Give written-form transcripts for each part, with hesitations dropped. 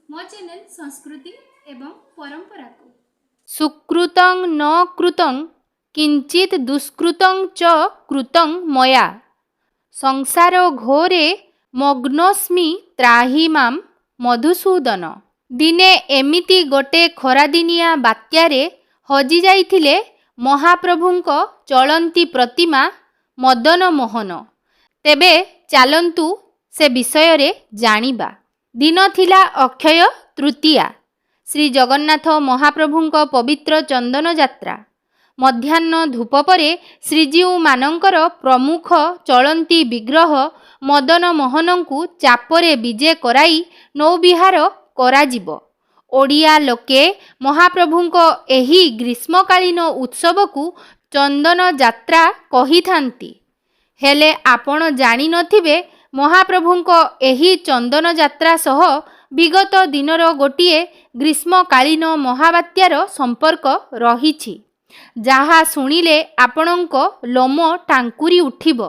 मो चैनल संस्कृति एवं परंपरा को सुकृतं न कृतं किंचित दुष्कृतं च कृतं मया संसार घोरे मग्नस्मि त्राहि मां मधुसूदन। दिने एमिति गोटे खरादिनिया बात्यारे हजि जाइथिले महाप्रभुंक चलंती प्रतिमा मदन मोहन। तेबे चालंतु से विषय रे जानिबा। दिन थिला अक्षय तृतीया। श्री जगन्नाथ महाप्रभुंक पवित्र चंदन यात्रा। मध्याह्न धूप परे श्रीजीउ मानंकर प्रमुख चलंती विग्रह मदन मोहनंकु चापरे विजे कराई नौविहार कराजिब। ओडिया लोके महाप्रभुंक एही ग्रीष्मकालीन उत्सवकु चंदन यात्रा कहिथांती। हेले आपण जानि नथिबे महाप्रभुंक एही चंदन यात्रा सह विगत दिनर गोटिए ग्रीष्मकालीन महाबात्यार संपर्क रहिछि, जहा शुणिले आपणंक लोम टांकुरी उठिब।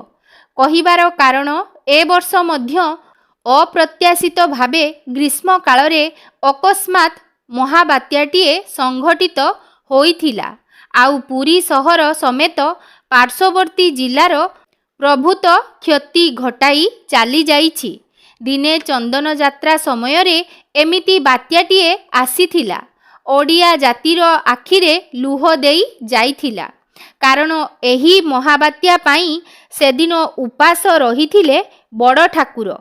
कहिबार कारण ए वर्ष मध्य अप्रत्याशित भावे ग्रीष्म कालरे अकस्मात महाबात्याटीए संघटित होइथिला। आउ पुरी सहर समेत पार्श्ववर्ती जिल्लार प्रभुत क्षति घटाई चली जाइछि। दिने चंदन यात्रा समय रे एमिति बात्याटीए आसीथिला। ओडिया जातिर आखिरे लुह देई जाइथिला, कारण एही महाबात्या पाई सेदिन उपास रहिथिले बड़ ठाकुर।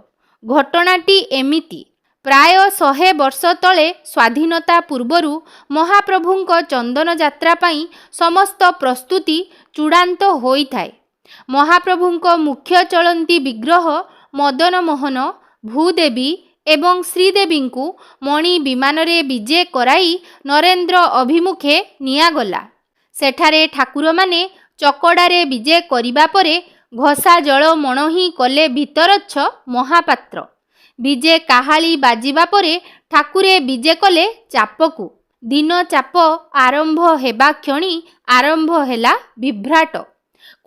घटनाटी एमिति, प्राय 100 वर्ष तले स्वाधीनता पूर्वरु महाप्रभुंक चंदन यात्रा पाई समस्त प्रस्तुति चूड़ांत होइथाय। महाप्रभुंक मुख्य चलंती विग्रह मदन मोहन, भूदेवी एवं श्रीदेवी को मणि विमान रे विजे कराई नरेंद्र अभिमुखे नियागला। सेठारे ठाकुर माने चकड़ारे विजे करिबा परे घसा जल मणहि कले भितरच्छ महापात्र। विजे काहाली बाजिबा परे ठाकुरे विजे कले चापकु। दिन चाप आरंभ हेबा क्षणी आरंभ हेला विभ्राट।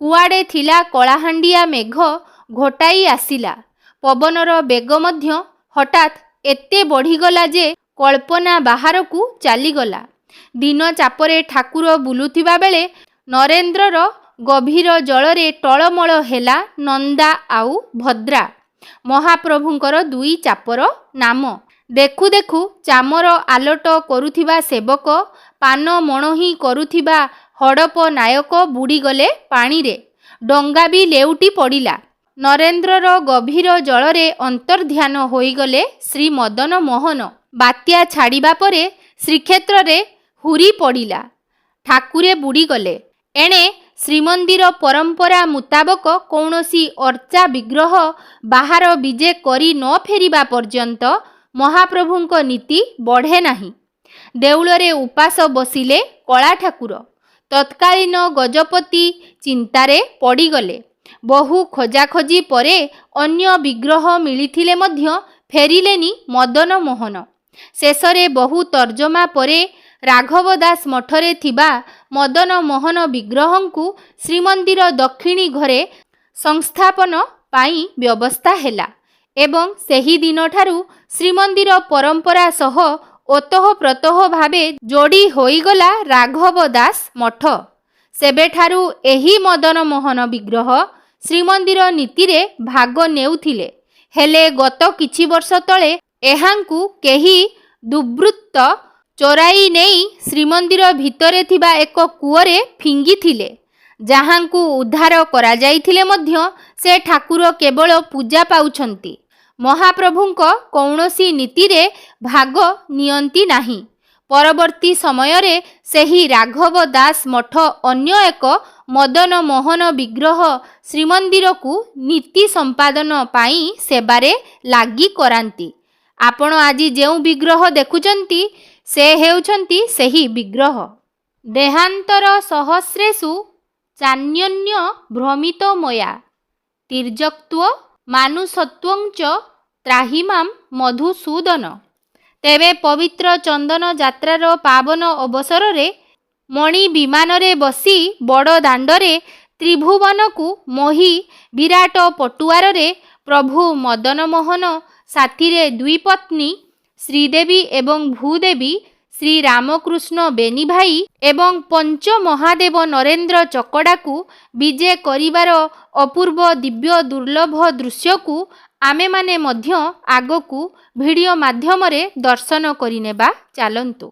कुआडे थिला कलाहांडिया मेघ घोटाई आसिला। पवनर बेग मध्य हठात एते बढ़ीगला जे कल्पना बाहरकू चलीगला। दिन चापरे ठाकुर बुलुथिबा बेले नरेंद्रर गभीर जलरे टळमळ हेला नंदा आउ भद्रा, महाप्रभुंकर दुई चापर नाम। देखु देखु चामर आलोट करुथिबा सेवक, पान मणहि करुथिबा हड़प नायक बुड़ीगले पानी रे। डंगा भी लेउटी पड़िला। नरेंद्रर गभीर जलरे अंतर्ध्यान होईगले श्री मदन मोहन। बात्या छाड़िबा परे श्रीक्षेत्र रे हुरी पड़िला। ठाकुरे बुड़ीगले। एणे श्रीमंदिर परंपरा मुताबक कौनसी अर्चा विग्रह बाहर विजे करी न फेरिबा पर्यंत महाप्रभुंक नीति बढ़े नाही। देउलरे उपास बसिले कला ठाकुर। तत्कालीन गजपति चिंतारे पड़ीगले। बहु खोजाखोजी परे अन्य विग्रह मिलिथिले मध्य फेरिलेनी मदन मोहन। शेषरे बहु तर्जमा परे राघव दास मठरे थिबा मदन मोहन विग्रहंकु श्रीमंदिर दक्षिणी घरे संस्थापन पाई व्यवस्था हेला एवं सेही दिन ठारू श्रीमंदिर परंपरा सह ओतः प्रतः भावे जोड़ी होईगला राघव दास मठ। सेबेठारू एही मदन मोहन विग्रह श्रीमंदिर नीति रे भाग नेउथिले। हेले गत किछि वर्ष तले एहांकु केही दुर्बृत्त चोराई नेई श्रीमंदिर भितरे थिबा एक कूअरे फिंगिथिले, जहांकु उद्धार करा जाइथिले मध्य से ठाकुर केवल पूजा पाउछंती। महाप्रभुंक कौनसी नीति रे भाग नियंती नाही। परवर्ती समय रे सेही राघव दास मठ अन्य एक मदन मोहन विग्रह श्रीमंदिर को नीति संपादन पाई सेबारे लागी करांती। आपण आज जेउ विग्रह देखुचंती से हेउचंती सेही विग्रह। देहांतर सहस्रेषु चान्यन्य भ्रमित मया तिर्यक्त्व मानुषत्वं च त्राहि मां मधुसूदन। तेबे पवित्र चंदन यात्रार पावन अवसर रे मणि विमान रे बसी बड़ दांडरे त्रिभुवन को मोही विराट पटुआर रे प्रभु मदन मोहन साथी रे दुई पत्नी ଶ୍ରୀଦେବୀ ଏବଂ ଭୂଦେବୀ ଶ୍ରୀରାମକୃଷ୍ଣ ବେନି ଭାଇ ଏବଂ ପଞ୍ଚ ମହାଦେବ ନରେନ୍ଦ୍ର ଚକଡ଼ାକୁ ବିଜେ କରିବାର ଅପୂର୍ବ ଦିବ୍ୟ ଦୁର୍ଲଭ ଦୃଶ୍ୟକୁ ଆମେମାନେ ମଧ୍ୟ ଆଗକୁ ଭିଡ଼ିଓ ମାଧ୍ୟମରେ ଦର୍ଶନ କରିନେବା। ଚାଲନ୍ତୁ।